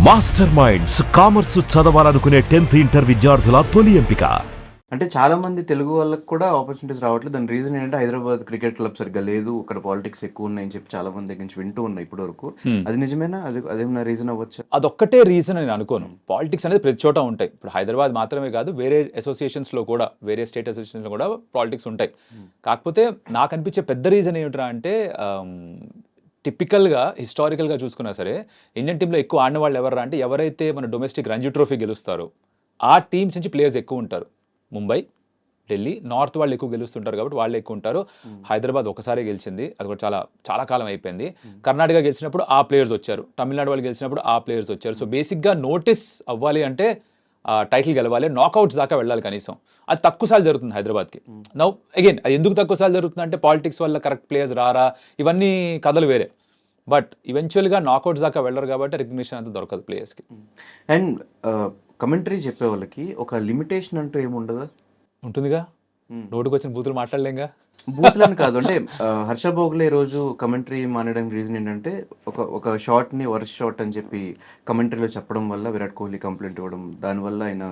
Master minds commerce చదవాలనుకునే 10th inter విద్యార్థుల తొలి ఎంపిక. అంటే చాలా మంది తెలుగు వాళ్ళకి కూడా ఆపర్చునిటీస్ రావట్లేదు. దాని రీజన్ ఏంటంటే హైదరాబాద్ క్రికెట్ క్లబ్ సరిగ్గా లేదు, అక్కడ పాలిటిక్స్ ఎక్కువ ఉన్నాయని చెప్పి చాలా మంది దగ్గర నుంచి వింటూ ఉన్నాయి ఇప్పటి వరకు. అది నిజమేనా? అదేమన్నా రీజన్ అవ్వచ్చు? అదొక్కటే రీజన్ నేను అనుకోను. పాలిటిక్స్ అనేది ప్రతి చోట ఉంటాయి. ఇప్పుడు హైదరాబాద్ మాత్రమే కాదు, వేరే అసోసియేషన్స్లో కూడా, వేరే స్టేట్ అసోసియేషన్స్లో కూడా పాలిటిక్స్ ఉంటాయి. కాకపోతే నాకు అనిపించే పెద్ద రీజన్ ఏమిట్రా అంటే టిపికల్గా హిస్టారికల్గా చూసుకున్నా సరే ఇండియన్ టీంలో ఎక్కువ ఆడిన వాళ్ళు ఎవరా అంటే ఎవరైతే మన డొమెస్టిక్ రంజీ ట్రోఫీ గెలుస్తారో ఆ టీమ్స్ నుంచి ప్లేయర్స్ ఎక్కువ ఉంటారు. ముంబై, ఢిల్లీ, నార్త్ వాళ్ళు ఎక్కువ గెలుస్తుంటారు కాబట్టి వాళ్ళు ఎక్కువ ఉంటారు. హైదరాబాద్ ఒకసారి గెలిచింది, అది కూడా చాలా చాలా కాలం అయిపోయింది. కర్ణాటక గెలిచినప్పుడు ఆ ప్లేయర్స్ వచ్చారు, తమిళనాడు వాళ్ళు గెలిచినప్పుడు ఆ ప్లేయర్స్ వచ్చారు. సో బేసిక్గా నోటీస్ అవ్వాలి అంటే టైటిల్ గెలవాలి, నాకౌట్స్ దాకా వెళ్ళాలి కనీసం. అది తక్కువ సార్లు జరుగుతుంది హైదరాబాద్కి. నౌ అగైన్ అది ఎందుకు తక్కువ సార్లు జరుగుతుంది అంటే పాలిటిక్స్ వల్ల కరెక్ట్ ప్లేయర్స్ రారా, ఇవన్నీ కథలు వేరే. బట్ ఈవెన్చువల్గా నాకౌట్స్ దాకా వెళ్ళరు కాబట్టి రికగ్నిషన్ అంతా దొరకదు ప్లేయర్స్కి. అండ్ కమెంటరీ చెప్పే వాళ్ళకి ఒక లిమిటేషన్ అంటూ ఏముండదా? ఉంటుందిగా, నోటుకు వచ్చిన బూతులు మాట్లాడలేంగా. బూత్లని కాదు అంటే హర్ష భోగ్లే రోజు కమెంటరీ మానేయడానికి రీజన్ ఏంటంటే ఒక షాట్ని వర్స్ షాట్ అని చెప్పి కమెంటరీలో చెప్పడం వల్ల విరాట్ కోహ్లీ కంప్లైంట్ ఇవ్వడం, దానివల్ల ఆయన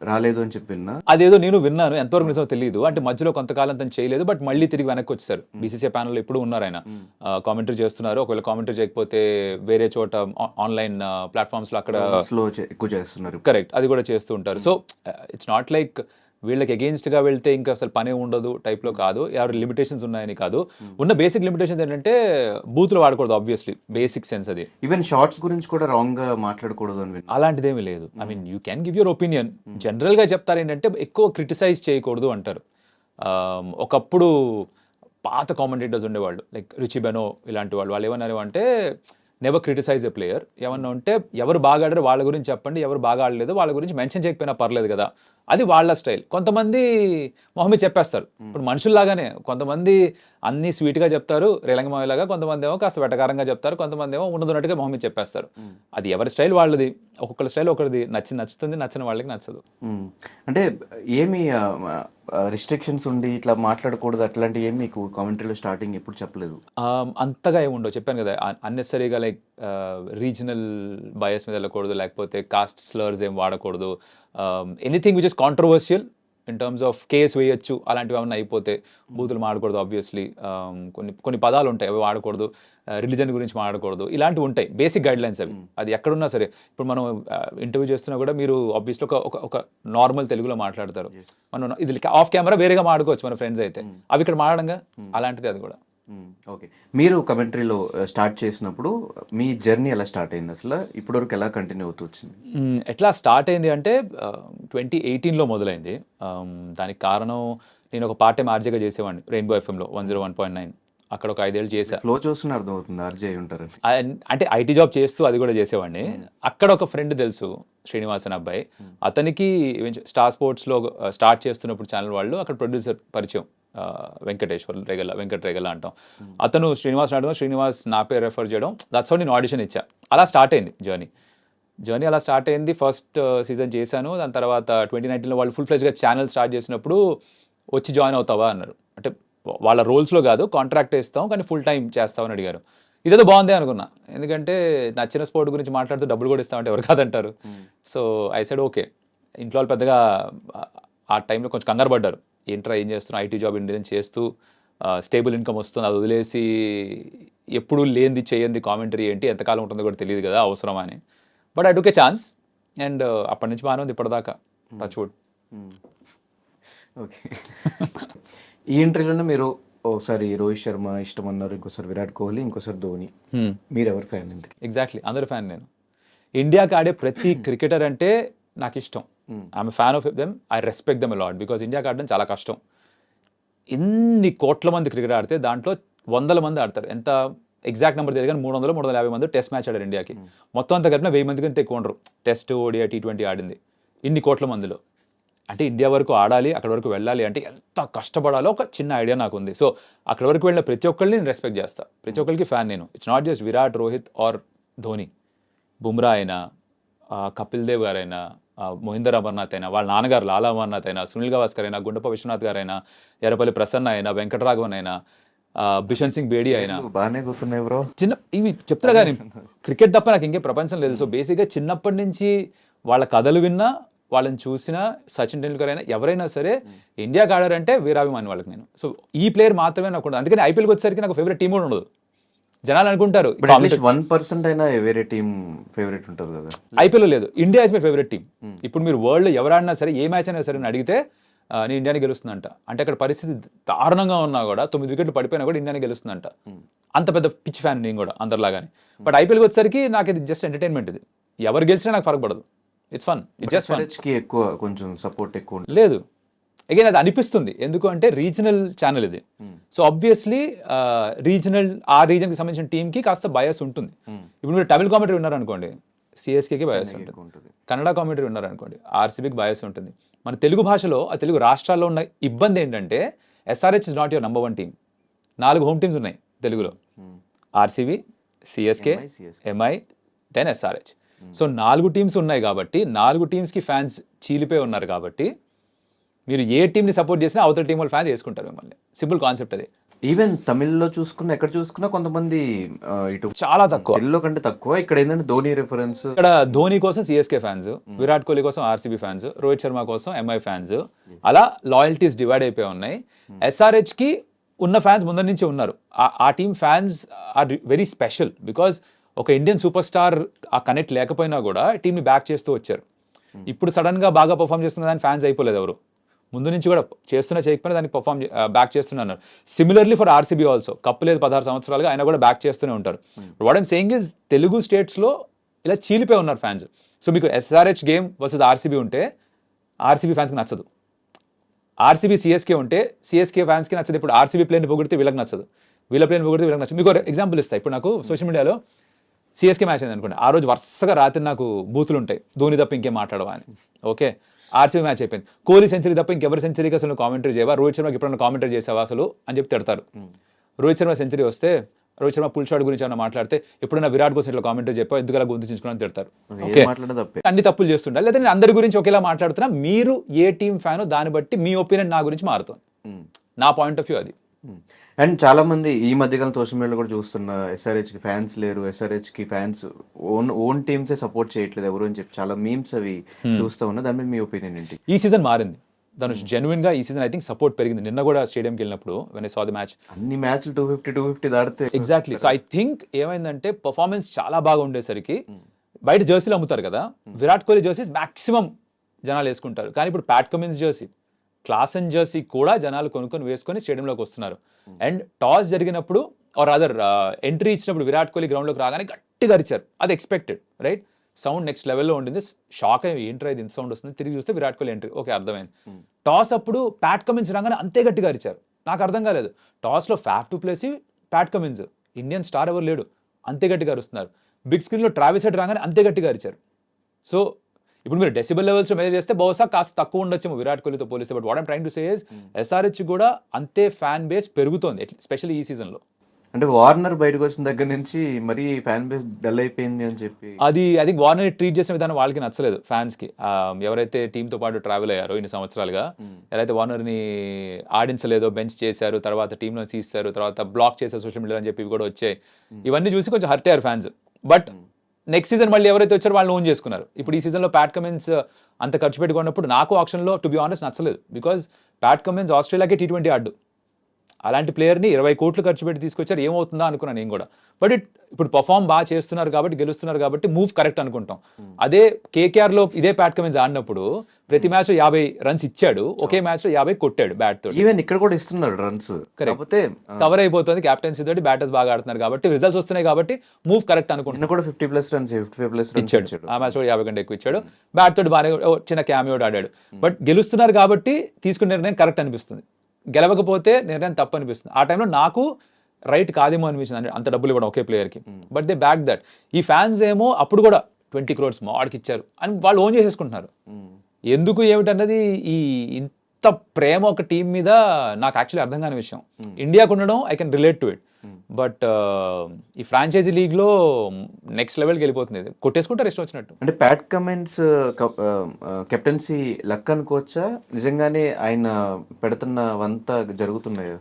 రాలేదు అని చెప్పి విన్నా. అదేదో నేను విన్నాను, ఎంతవరకు నిజమో తెలియదు. అంటే మధ్యలో కొంతకాలం తను చేయలేదు, బట్ మళ్ళీ తిరిగి వెనక్కి వచ్చారు. బీసీసీఐ ప్యానల్లో ఇప్పుడు ఉన్నారు ఆయన, కామెంటరీ చేస్తున్నారు. ఒకవేళ కామెంటరీ చేయకపోతే వేరే చోట ఆన్లైన్ ప్లాట్ఫామ్స్లో అక్కడ స్లో ఎక్కువ చేస్తున్నారు. కరెక్ట్, అది కూడా చేస్తూ ఉంటారు. సో ఇట్స్ నాట్ లైక్ వీళ్ళకి అగెయిన్స్ట్గా వెళ్తే ఇంకా అసలు పనే ఉండదు టైప్లో కాదు, ఎవరి లిమిటేషన్స్ ఉన్నాయని కాదు. ఉన్న బేసిక్ లిమిటేషన్స్ ఏంటంటే బూతులు వాడకూడదు, ఆబ్వియస్లీ బేసిక్ సెన్స్ అది. ఈవెన్ షార్ట్స్ గురించి కూడా రాంగ్ గా మాట్లాడకూడదు అని విన్నా. అలాంటిదేమీ లేదు. I mean you can give your opinion. జనరల్గా చెప్తారు ఏంటంటే ఎక్కువ క్రిటిసైజ్ చేయకూడదు అంటారు. ఒకప్పుడు పాత కామెంటేటర్స్ ఉండేవాళ్ళు, లైక్ రిచి బెనో ఇలాంటి వాళ్ళు, వాళ్ళు ఏమన్నారు అంటే నెవర్ క్రిటిసైజ్ ఎ ప్లేయర్. ఏమన్నా ఉంటే ఎవరు బాగా ఆడారో వాళ్ళ గురించి చెప్పండి, ఎవరు బాగా ఆడలేదు వాళ్ళ గురించి మెన్షన్ చేయకపోయినా పర్లేదు కదా, అది వాళ్ళ స్టైల్. కొంతమంది మొహమ్మద్ చెప్పేస్తారు, ఇప్పుడు మనుషుల్లాగానే కొంతమంది అన్నీ స్వీట్గా చెప్తారు రేలంగమావిలాగా, కొంతమంది ఏమో కాస్త వెటకారంగా చెప్తారు, కొంతమంది ఏమో ఉన్నట్టుగా మొహమ్మద్ చెప్పేస్తారు. అది ఎవరి స్టైల్ వాళ్ళది, ఒక్కొక్కరి స్టైల్ ఒకరిది. నచ్చుతుంది, నచ్చిన వాళ్ళకి నచ్చదు. అంటే ఏమి రిస్ట్రిక్షన్స్ ఉండి ఇట్లా మాట్లాడకూడదు అట్లాంటి ఏమి మీకు కామెంటరీలో స్టార్టింగ్ ఎప్పుడు చెప్పలేదు? అంతగా ఏముండవు, చెప్పాను కదా, అన్నెసరీగా లైక్ రీజనల్ బయస్ మీద వెళ్ళకూడదు, లేకపోతే కాస్ట్ స్లర్స్ ఏం వాడకూడదు. Anything which is controversial in terms of case వేయచ్చు, అలాంటివి ఏమైనా అయిపోతే బూతులు మాడకూడదు. ఆబ్వియస్లీ కొన్ని పదాలు ఉంటాయి, అవి వాడకూడదు. రిలీజన్ గురించి మాట్లాడకూడదు, ఇలాంటివి ఉంటాయి బేసిక్ గైడ్ లైన్స్ అవి. అది ఎక్కడున్నా సరే, ఇప్పుడు మనం ఇంటర్వ్యూ చేస్తున్నా కూడా మీరు ఆబ్వియస్లీ ఒక నార్మల్ తెలుగులో మాట్లాడతారు, మనం ఇది ఆఫ్ కెమెరా వేరేగా మాట్లాడుకోవచ్చు మన ఫ్రెండ్స్ అయితే, అవి ఇక్కడ మాట్లాడంగా అలాంటిది అది కూడా. ఓకే, మీరు కమెంటరీలో స్టార్ట్ చేసినప్పుడు మీ జర్నీ ఎలా స్టార్ట్ అయింది, అసలు ఇప్పటివరకు ఎలా కంటిన్యూ అవుతూ వచ్చింది? ఎట్లా స్టార్ట్ అయింది అంటే 2018లో మొదలైంది. దానికి కారణం, నేను ఒక పార్ట్ టైం ఆర్జేగా చేసేవాడిని రెయిన్బో ఎఫ్ఎంలో 101.9. అక్కడ ఒక 5 ఏళ్ళు చేశా. ఫ్లో చూస్తున్న అర్థమవుతుంది ఆర్జే ఉంటారు అంటే ఐటీ జాబ్ చేస్తూ అది కూడా చేసేవాడిని. అక్కడ ఒక ఫ్రెండ్ తెలుసు, శ్రీనివాస్ అనే అబ్బాయి. అతనికి స్టార్ స్పోర్ట్స్లో స్టార్ట్ చేస్తున్నప్పుడు ఛానల్ వాళ్ళు అక్కడ ప్రొడ్యూసర్ పరిచయం, వెంకట్ రేగల అంటాం. అతను శ్రీనివాస్ నా పేరు రెఫర్ చేయడం, దట్స్ హౌ నేను ఆడిషన్ ఇచ్చా. అలా స్టార్ట్ అయింది జర్నీ అలా స్టార్ట్ అయింది. ఫస్ట్ సీజన్ చేశాను. దాని తర్వాత 2019లో వాళ్ళు ఫుల్ ఫ్లెజ్గా ఛానల్ స్టార్ట్ చేసినప్పుడు వచ్చి జాయిన్ అవుతావా అన్నారు. అంటే వాళ్ళ రోల్స్లో కాదు, కాంట్రాక్ట్ ఇస్తాం కానీ ఫుల్ టైం చేస్తామని అడిగారు. ఇదేదో బాగుంది అనుకున్నా, ఎందుకంటే నచ్చిన స్పోర్ట్ గురించి మాట్లాడుతూ డబ్బులు కూడా ఇస్తామంటే ఎవరు కాదంటారు. So I said okay. ఇంట్లో వాళ్ళు పెద్దగా ఆ టైంలో కొంచెం కంగారు పడ్డారు, ఏంట్రా ఏం చేస్తున్నావు, ఐటీ జాబ్ ఇండియన్ చేస్తూ స్టేబుల్ ఇన్కమ్ వస్తుంది, అది వదిలేసి ఎప్పుడు లేనిది చేయండి కామెంటరీ ఏంటి, ఎంతకాలం ఉంటుందో కూడా తెలియదు కదా, అవసరమా అని. But I took A chance and అప్పటి నుంచి బాగానే ఉంది ఇప్పటిదాకా, టచ్ వుడ్. ఓకే, ఈ ఇంటర్వ్యూలో మీరు ఒకసారి రోహిత్ శర్మ ఇష్టం అన్నారు, ఇంకోసారి విరాట్ కోహ్లీ, ఇంకోసారి ధోని. మీరు ఎవరి ఫ్యాన్? ఎగ్జాక్ట్లీ, అందరి ఫ్యాన్ నేను. ఇండియాకి ఆడే ప్రతి క్రికెటర్ అంటే నాకు ఇష్టం. I'm fan of them, I respect them a lot, because ఇండియాకి ఆడడం చాలా కష్టం. ఎన్ని కోట్ల మంది క్రికెట్ ఆడితే దాంట్లో 100 మంది ఆడతారు. ఎంత ఎగ్జాక్ట్ నెంబర్ తెలియదు కానీ 300-350 మంది టెస్ట్ మ్యాచ్ ఆడారు ఇండియాకి. మొత్తం అంతా కలిపిన 1000 మంది కంటే ఎక్కువ ఉండరు టెస్ట్, ఓడిఐ, T20 ఆడింది ఇన్ని కోట్ల మందిలో. అంటే ఇండియా వరకు ఆడాలి, అక్కడ వరకు వెళ్ళాలి అంటే ఎంత కష్టపడాలో ఒక చిన్న ఐడియా నాకు ఉంది. సో అక్కడ వరకు వెళ్ళిన ప్రతి ఒక్కరిని నేను రెస్పెక్ట్ చేస్తాను, ప్రతి ఒక్కరికి ఫ్యాన్ నేను. It's not just Virat, Rohit or Dhoni. Bumrah అయినా, కపిల్ దేవ్ గారైనా, మహేందర్ అమర్నాథ్ అయినా, వాళ్ళ నాన్నగారు లాలా అమర్నాథ్ అయినా, సునీల్ గవాస్కర్ అయినా, గుండప్ప విశ్వనాథ్ గారైనా, ఎర్రపల్లి ప్రసన్న అయినా, వెంకటరాఘవన్ అయినా, బిషన్ సింగ్ బేడీ అయినా బాగానే గుర్తున్నాయి బ్రో. చిన్న ఇవి చెప్తారా కానీ క్రికెట్ తప్ప నాకు ఇంకే ప్రపంచం లేదు. సో బేసిక్గా చిన్నప్పటి నుంచి వాళ్ళ కథలు విన్నా, వాళ్ళని చూసినా, సచిన్ టెండూల్కర్ అయినా ఎవరైనా సరే ఇండియాకి ఆడారంటే వీరాభిమాని వాళ్ళకి నేను. సో ఈ ప్లేయర్ మాత్రమే నాకు ఉండదు. అందుకని ఐపీఎల్కి వచ్చేసరికి నాకు ఫేవరెట్ టీం కూడా ఉండదు. జనాలు అనుకుంటారు 1% అయినా వేరే టీం ఫేవరెట్ ఉంటుంది కదా. ఐపీఎల్ లేదు, India is my favourite team. ఇప్పుడు మీరు వరల్డ్ ఎవరాడినా సరే ఏ మ్యాచ్ అయినా సరే అడిగితే నేను ఇండియాని గెలుస్తుందంట. అంటే అక్కడ పరిస్థితి దారుణంగా ఉన్నా కూడా 9 వికెట్లు పడిపోయినా కూడా ఇండియాని గెలుస్తుందంట. అంత పెద్ద పిచ్ ఫ్యాన్ నేను కూడా అందరిలాగానే. బట్ ఐపీఎల్కి వచ్చేసరికి నాకు ఇది జస్ట్ ఎంటర్టైన్మెంట్. ఇది ఎవరు గెలిచినా నాకు ఫరక్ పడదు. It's fun, it's just fun. ఎక్కువ కొంచెం సపోర్ట్ ఎక్కువ లేదు. అగైన్ అది అనిపిస్తుంది ఎందుకు అంటే రీజనల్ ఛానల్ ఇది. సో ఆబ్వియస్లీ రీజనల్ ఆ రీజన్కి సంబంధించిన టీంకి కాస్త బయాస్ ఉంటుంది. ఇప్పుడు మీరు తమిళ కామెంటరీ ఉన్నారనుకోండి, సిఎస్కేకి బయాస్ ఉంటుంది. కన్నడ కామెంటరీ ఉన్నారనుకోండి, ఆర్సీబీకి బయాస్ ఉంటుంది. మన తెలుగు భాషలో ఆ తెలుగు రాష్ట్రాల్లో ఉన్న ఇబ్బంది ఏంటంటే SRH is not your number 1 team. 4 home teams ఉన్నాయి తెలుగులో, RCB, CSK, MI, then SRH. So 4 teams ఉన్నాయి కాబట్టి 4 టీమ్స్కి ఫ్యాన్స్ చీలిపోయి ఉన్నారు కాబట్టి మీరు ఏ టీంని సపోర్ట్ చేసినా అవతల టీం వాళ్ళు ఫ్యాన్స్ వేసుకుంటారు మిమ్మల్ని. సింపుల్ కాన్సెప్ట్ అది. ఈవెన్ తమిళ్లో చూసుకున్నా ఎక్కడ చూసుకున్నా కొంతమంది ఇటు చాలా తక్కువ, తెలుగులో కంటే తక్కువ. ఇక్కడ ఏంటంటే ధోని రిఫరెన్స్. ఇక్కడ ధోని కోసం సిఎస్కే ఫ్యాన్స్, విరాట్ కోహ్లీ కోసం ఆర్సీబీ ఫ్యాన్స్, రోహిత్ శర్మ కోసం ఎంఐ ఫ్యాన్స్, అలా లాయల్టీస్ డివైడ్ అయిపోయి ఉన్నాయి. ఎస్ఆర్హెచ్ కి ఉన్న ఫ్యాన్స్ ముందర నుంచి ఉన్నారు. ఆ team fans are very special because ఒక ఇండియన్ సూపర్ స్టార్ ఆ కనెక్ట్ లేకపోయినా కూడా టీంని బ్యాక్ చేస్తూ వచ్చారు. ఇప్పుడు సడన్ గా బాగా పర్ఫామ్ చేస్తున్న దాని ఫ్యాన్స్ అయిపోలేదు ఎవరు. ముందు నుంచి కూడా చేయకపోయినా దానికి పర్ఫామ్ బ్యాక్ చేస్తున్నారు. Similarly for RCB also, cup లేదు 16 సంవత్సరాలుగా, ఆయన కూడా బ్యాక్ చేస్తూనే ఉంటారు. What I'm saying is Telugu స్టేట్స్లో ఇలా చీలిపోయి ఉన్నారు ఫ్యాన్స్. సో మీకు ఎస్ఆర్హెచ్ గేమ్ వర్సెస్ ఆర్సీబీ ఉంటే ఆర్సీబీ ఫ్యాన్స్కి నచ్చదు, ఆర్సీబీ సిఎస్కే ఉంటే సిఎస్కే ఫ్యాన్స్కి నచ్చదు. ఇప్పుడు ఆర్సీబీ ప్లేని పొగిడితే వీళ్ళకి నచ్చదు, వీళ్ళ ప్లేని పొగిడితే వీళ్ళకి నచ్చదు. మీకు ఎగ్జాంపుల్ ఇస్తాయి. ఇప్పుడు నాకు సోషల్ మీడియాలో సిఎస్కే మ్యాచ్ అయింది అనుకోండి, ఆ రోజు వరుసగా రాత్రి నాకు బూతులు ఉంటాయి, ధోని తప్ప ఇంకేం మాట్లాడవా అని. ఓకే, ఆర్సీబీ మ్యాచ్ అయిపోయింది, కోహ్లీ సెంచరీ తప్ప ఇంకెవరి సెంచరీకి అసలు కామెంటరీ చేయవా, రోహిత్ శర్మకి ఎప్పుడైనా కామెంటరీ చేసావా అసలు అని చెప్పి తిడతారు. రోహిత్ శర్మ సెంచరీ వస్తే, రోహిత్ శర్మ పుల్ షాట్ గురించి ఏమైనా మాట్లాడితే ఎప్పుడైనా విరాట్ కోసం ఇట్లా కామెంటరీ చెప్పా, ఎందుకు అలా గుర్తించుకుని తిడతారు. ఓకే, అన్ని తప్పులు చేస్తుంటారు. లేదా నేను అందరి గురించి ఒకేలా మాట్లాడుతున్నా, మీరు ఏ టీం ఫ్యానో దాన్ని బట్టి మీ ఒపీనియన్ నా గురించి మారుతుంది. నా పాయింట్ ఆఫ్ వ్యూ అది. అండ్ చాలా మంది ఈ మధ్యకాలం సోషల్ మీడియాలో కూడా చూస్తున్న ఎస్ఆర్హెచ్ కి ఫ్యాన్స్ లేరు, ఎస్ఆర్హెచ్ కి ఫ్యాన్స్ ఓన్ టీమ్సే సపోర్ట్ చేయట్లేదు ఎవరు అని చెప్పి చాలా మీమ్స్ అవి చూస్తూ ఉన్నా. దాని మీద మీ ఒపీనియన్ ఏంటి? ఈ సీజన్ మారింది ధనుష్, జెన్యున్ గా ఈ సీజన్ ఐ థింక్ సపోర్ట్ పెరిగింది. నిన్న కూడా స్టేడియంకి వెళ్ళినప్పుడు when I saw the match, అన్ని మ్యాచ్లు 250 దాటితే ఎగ్జాక్ట్లీ. సో ఐ థింక్ ఏమైందంటే పర్ఫార్మెన్స్ చాలా బాగా ఉండేసరికి బయట జెర్సీలు అమ్ముతారు కదా, విరాట్ కోహ్లీ జెర్సీస్ మాక్సిమం జనాలు వేసుకుంటారు. కానీ ఇప్పుడు Pat Cummins Jersey, Klaasen Jersey కూడా జనాలు కొనుక్కొని వేసుకొని స్టేడియంలోకి వస్తున్నారు. అండ్ టాస్ జరిగినప్పుడు ఆర్ అదర్ ఎంట్రీ ఇచ్చినప్పుడు విరాట్ కోహ్లీ గ్రౌండ్లోకి రాగానే గట్టిగా అరిచారు. అది ఎక్స్పెక్టెడ్, రైట్? సౌండ్ నెక్స్ట్ లెవెల్లో ఉంటుంది. షాక్ అయ్యి ఏంట్రా ఇది ఇంత సౌండ్ వస్తుంది, తిరిగి చూస్తే విరాట్ కోహ్లీ ఎంట్రీ. ఓకే, అర్థమైంది. టాస్ అప్పుడు ప్యాట్ కమిన్స్ రాగానే అంతే గట్టిగా అరిచారు. నాకు అర్థం కాలేదు, టాస్లో Faf du Plessis Pat Cummins, Indian star ఎవరు లేడు, అంతే గట్టిగా అరుస్తున్నారు. బిగ్ స్క్రీన్లో ట్రావిస్ హెడ్ రాగానే అంతే గట్టిగా అరిచారు. సో ఇప్పుడు మీరు డెసిబల్ లెవెల్స్ మెజర్ చేస్తే బహుశా కాస్త తక్కువ ఉండొచ్చేమో విరాట్ కోహ్లీతో పోలిస్తే. But what I'm trying to say is SRH కూడా అంతే ఫ్యాన్ బేస్ పెరుగుతోంది, ఎస్పెషల్లీ ఈ సీజన్లో. అంటే వార్నర్ బయటకు వచ్చిన దగ్గర నుంచి మరీ ఫ్యాన్ బేస్ డల్ అయిపోయింది అని చెప్పి అది వార్నర్ ట్రీట్ చేసిన విధానం వాళ్ళకి నచ్చలేదు ఫ్యాన్స్కి. ఎవరైతే టీంతో పాటు ట్రావెల్ అయ్యారో ఇన్ని సంవత్సరాలుగా, ఎవరైతే వార్నర్ని ఆడించలేదో, బెంచ్ చేశారు, తర్వాత టీంలో తీస్తారు, తర్వాత బ్లాక్ చేశారు సోషల్ మీడియా అని చెప్పి ఇవి కూడా వచ్చాయి. ఇవన్నీ చూసి కొంచెం హర్ట్ అయ్యారు ఫ్యాన్స్. బట్ నెక్స్ట్ సీజన్ మళ్ళీ ఎవరైతే వచ్చారో వాళ్ళు ఓన్ చేసుకున్నారు. ఇప్పుడు ఈ సీజన్లో ప్యాట్ కమిన్స్ అంత ఖర్చు పెట్టుకున్నప్పుడు నాకు ఆప్షన్లో టు బి ఆనెస్ట్ నచ్చలేదు. బికాజ్ ప్యాట్ కమిన్స్ ఆస్ట్రేలియాకి T20 ఆడు, అలాంటి ప్లేయర్ని 20 కోట్లు ఖర్చు పెట్టి తీసుకొచ్చారు, ఏమవుతుందా అనుకున్నాను నేను కూడా. బట్ ఇప్పుడు పర్ఫామ్ బాగా చేస్తున్నారు కాబట్టి, గెలుస్తున్నారు కాబట్టి మూవ్ కరెక్ట్ అనుకుంటాం. అదే కేకేఆర్లో ఇదే ప్యాట్ కమిన్స్ ఆడినప్పుడు ప్రతి మ్యాచ్లో 50 రన్స్ ఇచ్చాడు, ఒకే మ్యాచ్లో 50 కొట్టాడు బ్యాట్ తోటి. ఈవెన్ ఇక్కడ కూడా ఇస్తున్నాడు రన్స్, కాకపోతే కవర్ అయిపోతుంది క్యాప్టెన్సీ తోటి. బ్యాటర్స్ బాగా ఆడుతున్నారు కాబట్టి, రిజల్ట్స్ వస్తున్నాయి కాబట్టి మూవ్ కరెక్ట్ అనుకుంటున్నాను. కూడా 50+ రన్స్ 55+ ఇచ్చాడు, ఆ మ్యాచ్ కూడా 50 కంటే ఎక్కువ ఇచ్చాడు. బ్యాట్ తోటి బాగానే చిన్న క్యామియో ఆడాడు. బట్ గెలుస్తున్నారు కాబట్టి తీసుకునే నిర్ణయం కరెక్ట్ అనిపిస్తుంది, గెలవకపోతే నిర్ణయం తప్పు అనిపిస్తుంది. ఆ టైంలో నాకు రైట్ కాదేమో అనిపించింది, అంత డబ్బులు ఇవ్వడం ఒకే ప్లేయర్కి. But they back that. ఈ ఫ్యాన్స్ ఏమో అప్పుడు కూడా 20 crores మాడికి ఇచ్చారు అని వాళ్ళు ఓన్ చేసేసుకుంటున్నారు. ఎందుకు ఏమిటన్నది ఈ ఇంత ప్రేమ ఒక టీం మీద నాకు యాక్చువల్లీ అర్థం కాని విషయం. ఇండియాకు ఉండడం I can relate to it, but ఈ ఫ్రాంచైజీ లీగ్లో నెక్స్ట్ లెవెల్కి వెళ్ళిపోతుంది ఇది. కొట్టేసుకుంటారు ఇష్టం వచ్చినట్టు. అంటే ప్యాట్ కమెంట్స్ కెప్టెన్సీ లక్ అనుకోవచ్చా, నిజంగానే ఆయన పెడుతున్నవంతా జరుగుతున్నాయి?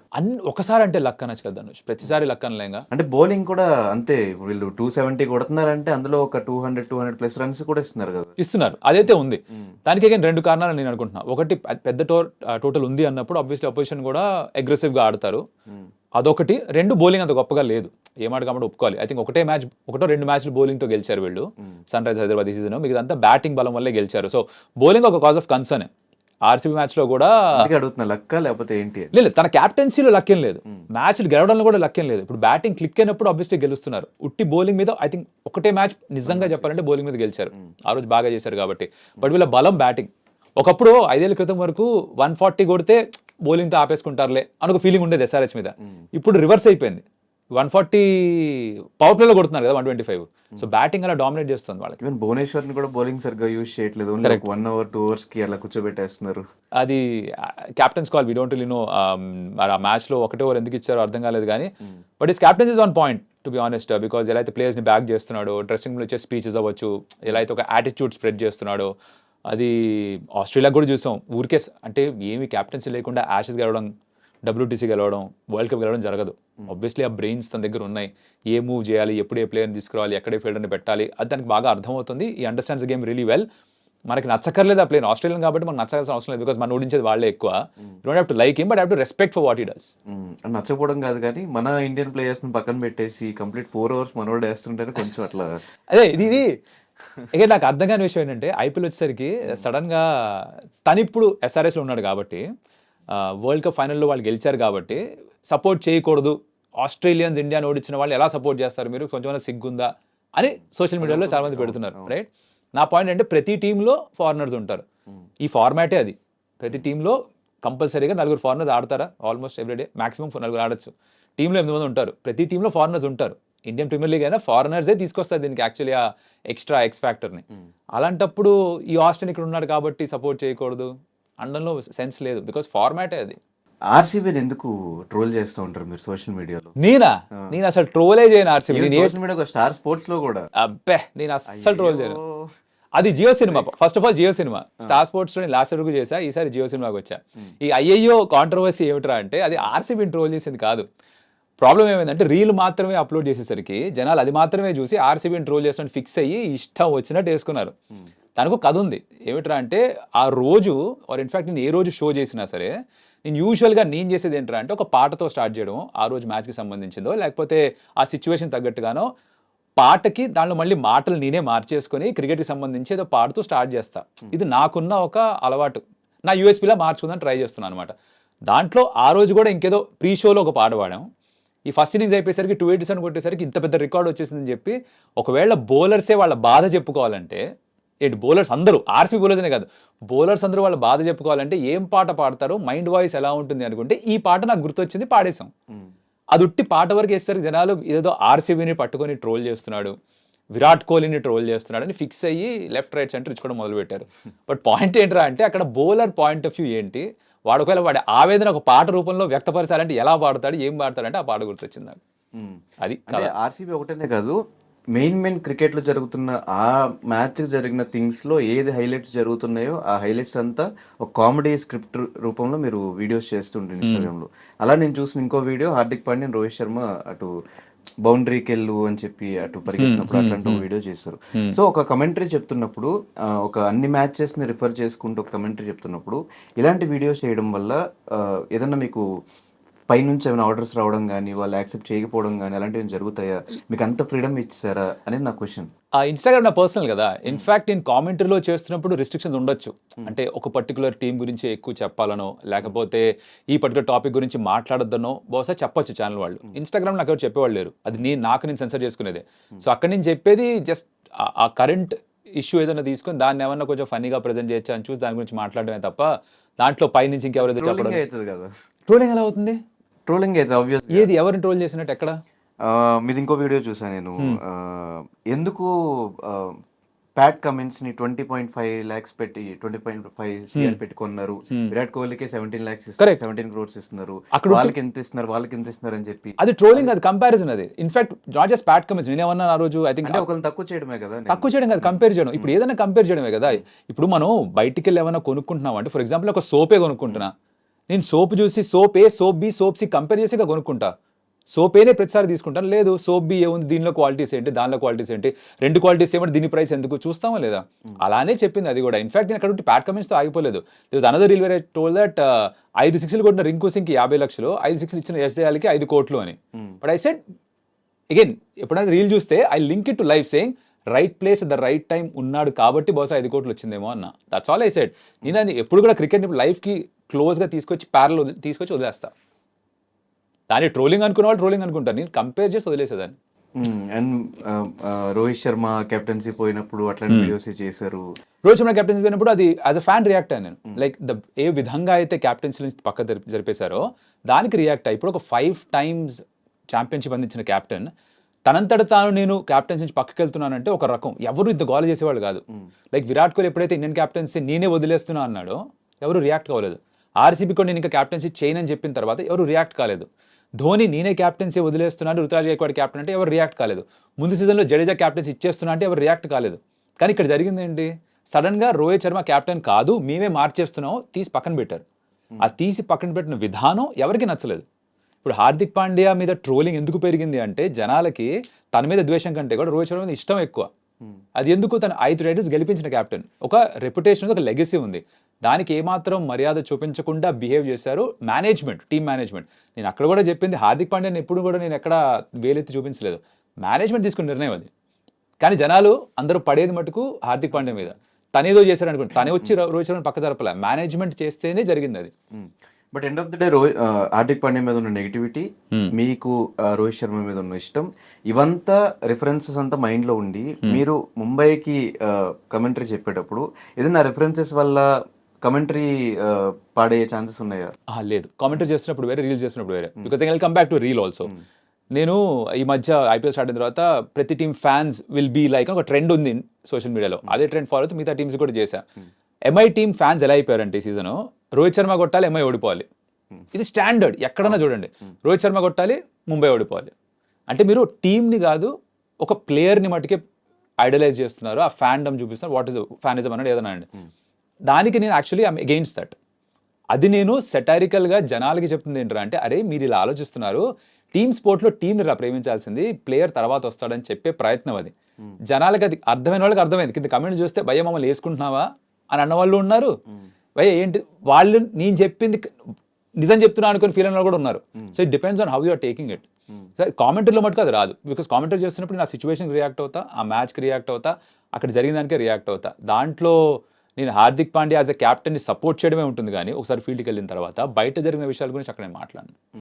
ఒకసారి అంటే లక్ అనొచ్చు కదా ధనుష్, ప్రతిసారి లక్ అనలేంగా. అంటే బౌలింగ్ కూడా అంతే, వీళ్ళు 270 కొడుతున్నారంటే అందులో ఒక 200 ప్లస్ రన్స్ కూడా ఇస్తున్నారు కదా. ఇస్తున్నారు, అదైతే ఉంది. దానికి again 2 కారణాలు నేను అనుకుంటున్నా. ఒకటి పెద్ద టోటల్ ఉంది అన్నప్పుడు ఆబ్వియస్లీ అపోజిషన్ కూడా అగ్రెసివ్గా ఆడతారు, అదొకటి. 2 బౌలింగ్ అంత గొప్పగా లేదు, ఏమాట కాబట్టి ఒప్పుకోవాలి. ఐ థింక్ ఒకటో 2 మ్యాచ్లు బౌలింగ్తో గెలిచారు వీళ్ళు, సన్ రైజర్స్ హైదరాబాద్ ఈ సీజన్. మిగతా బ్యాటింగ్ బలం వల్లే గెలిచారు. సో బౌలింగ్ ఒక కాజ్ ఆఫ్ కన్సర్న్. ఆర్సీబీ మ్యాచ్లో కూడా అడుగుతున్నా లక్క లేకపోతే ఏంటి లేదు, తన క్యాప్టెన్సీలో లక్కేం లేదు, మ్యాచ్లు గెలవడంలో కూడా లక్కేం లేదు. ఇప్పుడు బ్యాటింగ్ క్లిక్ అయినప్పుడు ఆబ్వియస్లీ గెలుస్తున్నారు. ఉట్టి బౌలింగ్ మీద ఐ థింక్ ఒకటే మ్యాచ్ నిజంగా చెప్పాలంటే బౌలింగ్ మీద గెలిచారు, ఆ రోజు బాగా చేశారు కాబట్టి. బట్ వీళ్ళ బలం బ్యాటింగ్. ఒకప్పుడు 5 ఏళ్ల క్రితం వరకు 140 కొడితే బౌలింగ్తో ఆపేసుకుంటారులే అని ఒక ఫీలింగ్ ఉండేది ఎస్ఆర్హెచ్ మీద. ఇప్పుడు రివర్స్ అయిపోయింది, 140 పవర్ ప్లేలో కొడుతున్నారు కదా 125. సో బ్యాటింగ్ అలా డామినేట్ చేస్తుంది వాళ్ళకి. ఈవెన్ భువనేశ్వర్ని కూడా బౌలింగ్ సరిగ్గా యూజ్ చేయట్లేదు, 1 అవర్ 2 అవర్స్ కి అలా కూర్చోబెట్టేస్తున్నారు. అది captains call, we don't really know. ఆ మ్యాచ్లో 1 ఓవర్ ఎందుకు ఇచ్చారో అర్థం కాలేదు కానీ, but is captains is on point to be honest. Because ఎలా అయితే ప్లేయర్స్ని బ్యాక్ చేస్తున్నాడు, డ్రెస్సింగ్ రూమ్లో వచ్చే స్పీచెస్ అవ్వచ్చు, ఎలా అయితే ఒక యాటిట్యూడ్ స్ప్రెడ్ చేస్తున్నాడో, అది ఆస్ట్రేలియా కూడా చూసాం. ఊరికే అంటే ఏమి క్యాప్టెన్సీ లేకుండా యాషెస్ గెలవడం, WTC గెలవడం, వరల్డ్ కప్ గెలవడం జరగదు. ఆబ్వియస్లీ ఆ బ్రెయిన్స్ తన దగ్గర ఉన్నాయి, ఏ మూవ్ చేయాలి, ఎప్పుడు ఏ ప్లేయర్ని తీసుకురావాలి, ఎక్కడే ఫీల్డర్ని పెట్టాలి, అది దానికి బాగా అర్థమవుతుంది. ఈ అండర్స్టాండ్స్ గేమ్ రియలీ వెల్. మనకి నచ్చక్కర్లేదు ఆ ప్లేయర్, ఆస్ట్రేలియన్ కాబట్టి మనకు నచ్చాల్సిన అవసరం లేదు, బికాస్ మనం ఓడించేది వాళ్ళే ఎక్కువ. Don't have to like him, but have to respect for what he does. నచ్చకపోవడం కాదు కానీ మన ఇండియన్ ప్లేయర్స్ని పక్కన పెట్టేసి కంప్లీట్ 4 అవర్స్ మనోడు వేస్తుంటేనే కొంచెం అట్లా. అదే ఇది ఇక నాకు అర్థం కాని విషయం ఏంటంటే, ఐపీఎల్ వచ్చేసరికి సడన్గా తను ఇప్పుడు ఎస్ఆర్ఎస్లో ఉన్నాడు కాబట్టి, వరల్డ్ కప్ ఫైనల్లో వాళ్ళు గెలిచారు కాబట్టి సపోర్ట్ చేయకూడదు, ఆస్ట్రేలియన్స్ ఇండియాని ఓడించిన వాళ్ళు ఎలా సపోర్ట్ చేస్తారు మీరు, కొంచెం సిగ్గుందా అని సోషల్ మీడియాలో చాలా మంది పెడుతున్నారు, రైట్? నా పాయింట్ అంటే ప్రతి టీంలో ఫారినర్స్ ఉంటారు, ఈ ఫార్మాటే అది. ప్రతి టీంలో కంపల్సరీగా 4 ఫారినర్స్ ఆడతారా, ఆల్మోస్ట్ ఎవ్రీడే మ్యాక్సిమం 4 ఆడచ్చు. టీంలో 8 మంది ఉంటారు, ప్రతి టీంలో ఫారినర్స్ ఉంటారు. ఇండియన్ ప్రీమియర్ లీగ్ అయినా ఫారినర్సే తీసుకొస్తారు దీనికి యాక్చువల్లీ ఆ ఎక్స్ట్రా ఎక్స్ ఫ్యాక్టర్ని. అలాంటప్పుడు ఈ ఆస్ట్రేలియన్ ఇక్కడ ఉన్నాడు కాబట్టి సపోర్ట్ చేయకూడదు అనడంలో సెన్స్ లేదు, బికాస్ ఫార్మాటే అది. ఆర్సీబీని ఎందుకు ట్రోల్ చేస్తూ ఉంటారు మీరు సోషల్ మీడియాలో? నేను అసలు ట్రోలే చేయను RCB. Social media star sports లో కూడా అబ్బే నేను అస్సలు ట్రోల్ చేయను. అది Jio cinema, first of all Jio cinema. Star sports లో లాస్ట్ వరకు చేశా, ఈసారి జియో సినిమాకి వచ్చా. ఈ అయ్యయ్యో కాంట్రవర్సీ ఏమిట్రా అంటే, అది ఆర్సీబీని ట్రోల్ చేసింది కాదు. ప్రాబ్లం ఏమైందంటే రీల్ మాత్రమే అప్లోడ్ చేసేసరికి జనాలు అది మాత్రమే చూసి ఆర్సీబీని ట్రోల్ చేస్తున్నట్టు ఫిక్స్ అయ్యి ఇష్టం వచ్చినట్టు వేసుకున్నారు. దానికి ఒక కథ ఉంది. ఏమిట్రా అంటే, ఆ రోజు ఆర్ ఇన్ఫాక్ట్ నేను ఏ రోజు షో చేసినా సరే, నేను యూజువల్గా నేను చేసేది ఏంట్రా అంటే, ఒక పాటతో స్టార్ట్ చేయడం, ఆ రోజు మ్యాచ్కి సంబంధించిందో లేకపోతే ఆ సిచ్యువేషన్ తగ్గట్టుగానో పాటకి దాంట్లో మళ్ళీ మాటలు నేనే మార్చేసుకొని క్రికెట్కి సంబంధించి ఏదో పాడుతూ స్టార్ట్ చేస్తా. ఇది నాకున్న ఒక అలవాటు, నా యూఎస్పీలా మార్చుకుందని ట్రై చేస్తున్నాను అనమాట. దాంట్లో ఆ రోజు కూడా ఇంకేదో ప్రీ షోలో ఒక పాట పాడాం. ఈ ఫస్ట్ ఇన్నింగ్స్ అయిపోయేసరికి 287 కొట్టేసరికి ఇంత పెద్ద రికార్డ్ వచ్చేసిందని చెప్పి, ఒకవేళ బౌలర్సే వాళ్ళ బాధ చెప్పుకోవాలంటే, ఏంటి బౌలర్స్ అందరూ, ఆర్సీబీ బౌలర్స్ అనే కాదు, బౌలర్స్ అందరూ వాళ్ళ బాధ చెప్పుకోవాలంటే ఏం పాట పాడతారో, మైండ్ వాయిస్ ఎలా ఉంటుంది అనుకుంటే, ఈ పాట నాకు గుర్తొచ్చింది పాడేశాం. అది ఉట్టి పాట వరకు వేస్తారు జనాలు, ఏదో ఆర్సీబీని పట్టుకొని ట్రోల్ చేస్తున్నాడు, విరాట్ కోహ్లీని ట్రోల్ చేస్తున్నాడు అని ఫిక్స్ అయ్యి లెఫ్ట్ రైట్ సెంటర్ ఇచ్చుకోవడం మొదలుపెట్టారు. బట్ పాయింట్ ఏంట్రా అంటే, అక్కడ బౌలర్ పాయింట్ ఆఫ్ వ్యూ ఏంటి, వాడు ఒకవేళ వాడి ఆవేదన ఒక పాట రూపంలో వ్యక్తపరచాలంటే ఎలా పాడతాడు, ఏం పాడతాడంటే ఆ పాట గుర్తొచ్చింది నాకు. అది ఆర్సీబీ ఒకటేనే కాదు, మెయిన్ క్రికెట్లో జరుగుతున్న ఆ మ్యాచ్ జరిగిన థింగ్స్లో ఏది హైలైట్స్ జరుగుతున్నాయో ఆ హైలైట్స్ అంతా ఒక కామెడీ స్క్రిప్ట్ రూపంలో మీరు వీడియోస్ చేస్తుంటారు ఇన్స్టాగ్రామ్లో. అలా నేను చూసిన ఇంకో వీడియో, హార్దిక్ పాండ్యా, రోహిత్ శర్మ అటు బౌండరీకి వెళ్ళు అని చెప్పి అటు పరిగెత్తినప్పుడు అట్లాంటి వీడియో చేస్తారు. సో ఒక కమెంటరీ చెప్తున్నప్పుడు, ఒక అన్ని మ్యాచెస్ని రిఫర్ చేసుకుంటూ ఒక కమెంటరీ చెప్తున్నప్పుడు ఇలాంటి వీడియోస్ చేయడం వల్ల ఏదన్నా మీకు పైనుంచి ఏమైనా ఆర్డర్స్ రావడం కానీ, వాళ్ళు యాక్సెప్ట్ చేయకపోవడం కానీ అలాంటివి జరుగుతాయా? మీకు అంత ఫ్రీడమ్ ఇచ్చారా అనేది నా క్వశ్చన్. ఆ ఇన్స్టాగ్రామ్ నా పర్సనల్ కదా, ఇన్ఫాక్ట్ నేను కామెంటరీలో చేస్తున్నప్పుడు రిస్ట్రిక్షన్స్ ఉండొచ్చు. అంటే ఒక పర్టికులర్ టీం గురించి ఎక్కువ చెప్పాలనో, లేకపోతే ఈ పర్టికులర్ టాపిక్ గురించి మాట్లాడొద్దనో బహుశా చెప్పొచ్చు ఛానల్ వాళ్ళు. ఇన్స్టాగ్రామ్ నాకు ఎవరు చెప్పేవాళ్ళు లేరు, అది నేను సెన్సర్ చేసుకునేదే. సో అక్కడ నేను చెప్పేది జస్ట్ ఆ కరెంట్ ఇష్యూ ఏదైనా తీసుకొని దాన్ని ఏమన్నా కొంచెం ఫన్నీగా ప్రజెంట్ చేయొచ్చు అని చూసి దాని గురించి మాట్లాడమే తప్ప, దాంట్లో పైనుంచి ఇంకెవరైతే చెప్పడం. ట్రోలింగ్ ఎలా అవుతుంది? ట్రోలింగ్ అయితే ఆబ్వియస్. ఏది ఎవరిని ట్రోల్ చేసినట్టు ఎక్కడ? మీది ఇంకో వీడియో చూసాను నేను. ఎందుకు ప్యాట్ కమిన్స్ ని 20.5 lakhs పెట్టి 20.5 CR పెట్టి కొన్నారు. విరాట్ కోహ్లీకి 17 lakhs Correct. 17 crores ఇస్తున్నారు. అక్కడ వాళ్ళకి ఎంత ఇస్తున్నారు అని చెప్పి అది ట్రోలింగ్, అది కంపారిజన్. అది in fact not just Pat Cummins, నేనేమన్నా ఆ రోజు ఐ థింక్ అంటే ఒకరిని తక్కువ చేయడమే కదా. తక్కువ చేయడం కాదు, కంపేర్ చేయడం. ఇప్పుడు ఏదైనా కంపేర్ చేయడమే కదా. ఇప్పుడు మనం బయటికి వెళ్ళి ఏమైనా కొనుక్కుంటున్నాం అంటే, ఫర్ ఎగ్జాంపుల్ ఒక సోపే కొనుక్కుంటున్నా, నేను సోప్ చూసి soap A, soap B, soap C compare చేసి కొనుక్కుంటా. సోప్ ఏనే ప్రతిసారి తీసుకుంటాను, లేదు సోప్ బి ఏముంది, దీనిలో క్వాలిటీస్ ఏంటి, దానిలో క్వాలిటీస్ ఏంటి, రెండు క్వాలిటీస్ ఏమంటే దీని ప్రైస్ ఎందుకు చూస్తామా లేదా. అలానే చెప్పింది అది కూడా. ఇన్ఫాక్ట్ నేను అక్కడ ప్యాట్ కమిన్స్తో ఆగిపోలేదు. This another reel where I told that 5 6లు కొట్టిన రింకు సింగ్కి 50 లక్షలు, 5 6లు ఇచ్చిన ఎస్ఐకి 5 కోట్లు అని. బట్ ఐ సెడ్ అగైన్, ఎప్పుడైనా రీల్ చూస్తే I link it to life saying right place at the right time ఉన్నాడు కాబట్టి బహుశా 5 కోట్లు వచ్చిందేమో అన్న. That's all I said. నేను అది ఎప్పుడు కూడా క్రికెట్ లైఫ్కి క్లోజ్గా తీసుకొచ్చి తీసుకొచ్చి వదిలేస్తా. దాన్ని ట్రోలింగ్ అనుకున్న వాళ్ళు ట్రోలింగ్ అనుకుంటారు, నేను కంపేర్ చేసి వదిలేసేదాన్ని. అండ్ రోహిత్ శర్మ కెప్టెన్సీ పోయినప్పుడు అట్లాంటి వీడియోస్ చేశారు. రోహిత్ శర్మ కెప్టెన్సీ పోయినప్పుడు అది యాజ్ అ ఫ్యాన్ రియాక్ట్ అయ్యాను నేను. లైక్ ఏ విధంగా అయితే కెప్టెన్సీ నుంచి పక్క జరిపేశారో దానికి రియాక్ట్ అయ్యి. ఇప్పుడు ఒక 5 times ఛాంపియన్షిప్ అందించిన కెప్టెన్ తనంతట తాను నేను కెప్టెన్సీ నుంచి పక్కకి వెళ్తున్నానంటే ఒక రకం. ఎవరు ఇంత గోల చేసేవాళ్ళు కాదు. లైక్ విరాట్ కోహ్లీ ఎప్పుడైతే ఇండియన్ కెప్టెన్సీ నేనే వదిలేస్తున్నా అన్నాడో ఎవరు రియాక్ట్ కాలేదు. ఆర్సీబీ కూడా నేను ఇంకా కెప్టెన్సీ చేయనని చెప్పిన తర్వాత ఎవరు రియాక్ట్ కాలేదు. ధోని నేనే క్యాప్టెన్సీ వదిలేస్తున్నాను, రుతురాజ్ గైక్వాడ్ క్యాప్టెన్ అంటే ఎవరు రియాక్ట్ కాలేదు. ముందు సీజన్లో జడేజా క్యాప్టెన్సీ ఇచ్చేస్తున్నా అంటే ఎవరు రియాక్ట్ కాలేదు. కానీ ఇక్కడ జరిగింది ఏంటి, సడన్గా రోహిత్ శర్మ క్యాప్టెన్ కాదు మేమే మార్చేస్తున్నాం తీసి పక్కన పెట్టారు. ఆ తీసి పక్కన పెట్టిన విధానం ఎవరికి నచ్చలేదు. ఇప్పుడు హార్దిక్ పాండ్యా మీద ట్రోలింగ్ ఎందుకు పెరిగింది అంటే జనాలకి తన మీద ద్వేషం కంటే కూడా రోహిత్ శర్మ మీద ఇష్టం ఎక్కువ. అది ఎందుకు, తను 5 టైటిల్స్ గెలిపించిన క్యాప్టెన్, ఒక రెప్యుటేషన్, ఒక లెగసీ ఉంది. దానికి ఏమాత్రం మర్యాద చూపించకుండా బిహేవ్ చేశారు మేనేజ్మెంట్, టీమ్ మేనేజ్మెంట్. నేను అక్కడ కూడా చెప్పింది, హార్దిక్ పాండ్యాని ఎప్పుడు కూడా నేను ఎక్కడ వేలెత్తి చూపించలేదు, మేనేజ్మెంట్ తీసుకున్న నిర్ణయం అది. కానీ జనాలు అందరూ పడేది మటుకు హార్దిక్ పాండ్యా మీద. తనేదో చేశారు అనుకోండి, తనే వచ్చి రోహిత్ శర్మ పక్క జరపలే, మేనేజ్మెంట్ చేస్తేనే జరిగింది అది. But end of the day Hardik Pandya మీద ఉన్న నెగిటివిటీ, మీకు రోహిత్ శర్మ మీద ఉన్న ఇష్టం, ఇవంతా రిఫరెన్సెస్ అంతా మైండ్లో ఉండి మీరు ముంబైకి కమెంటరీ చెప్పేటప్పుడు ఏదైనా రిఫరెన్సెస్ వల్ల కమెంటరీ పాడే ఛాన్సెస్ ఉన్నాయా? లేదు, కామెంటరీ చేస్తున్నప్పుడు వేరే, రీల్స్ చేస్తున్నప్పుడు వేరే. Because I will come back to reel also. నేను ఈ మధ్య ఐపీఎల్ స్టార్ట్ అయిన తర్వాత ప్రతి team fans will be like ఒక ట్రెండ్ ఉంది సోషల్ మీడియాలో, అదే ట్రెండ్ ఫాలో అవుతూ మిగతా టీమ్స్ కూడా చేశా. ఎంఐ టీమ్ ఫ్యాన్స్ ఎలా అయిపోయారంటే ఈ సీజన్, రోహిత్ శర్మ కొట్టాలి ఎంఐ ఓడిపోవాలి, ఇది స్టాండర్డ్. ఎక్కడన్నా చూడండి, రోహిత్ శర్మ కొట్టాలి ముంబై ఓడిపోవాలి. అంటే మీరు టీంని కాదు ఒక ప్లేయర్ని మటుకే ఐడలైజ్ చేస్తున్నారు, ఆ ఫ్యాన్డమ్ చూపిస్తున్నారు. వాట్ ఈస్ ఫ్యానిజం అన్నాడు ఏదన్నా అండి. దానికి నేను యాక్చువల్లీ ఐఎమ్ అగెయిన్స్ట్ దట్. అది నేను సెటారికల్గా జనాలకి చెప్తుంది ఏంటంటే, అంటే అరే మీరు ఇలా ఆలోచిస్తున్నారు, టీమ్ స్పోర్ట్లో టీంని ప్రేమించాల్సింది, ప్లేయర్ తర్వాత వస్తాడని చెప్పే ప్రయత్నం అది. జనాలకి అది అర్థమైన వాళ్ళకి అర్థమైంది. కింద కమెంట్ చూస్తే భయ్య మమ్మల్ని వేసుకుంటున్నావా అని అన్న వాళ్ళు ఉన్నారు, భయ్య ఏంటి వాళ్ళు నేను చెప్పింది నిజం చెప్తున్నా అనుకుని ఫీల్ అయిన వాళ్ళు కూడా ఉన్నారు. So it depends on how you are taking it. కామెంటరీలో మటుకు అది రాదు, బికాస్ కామెంటరీ చేస్తున్నప్పుడు నా సిచ్యువేషన్కి రియాక్ట్ అవుతా, ఆ మ్యాచ్కి రియాక్ట్ అవుతా, అక్కడ జరిగిన దానికే రియాక్ట్ అవుతా. దాంట్లో నేను హార్దిక్ పాండ్యా యాజ్ అ క్యాప్టెన్ని సపోర్ట్ చేయడమే ఉంటుంది, కానీ ఒకసారి ఫీల్డ్కి వెళ్ళిన తర్వాత బయట జరిగిన విషయాల గురించి అక్కడ నేను మాట్లాడను.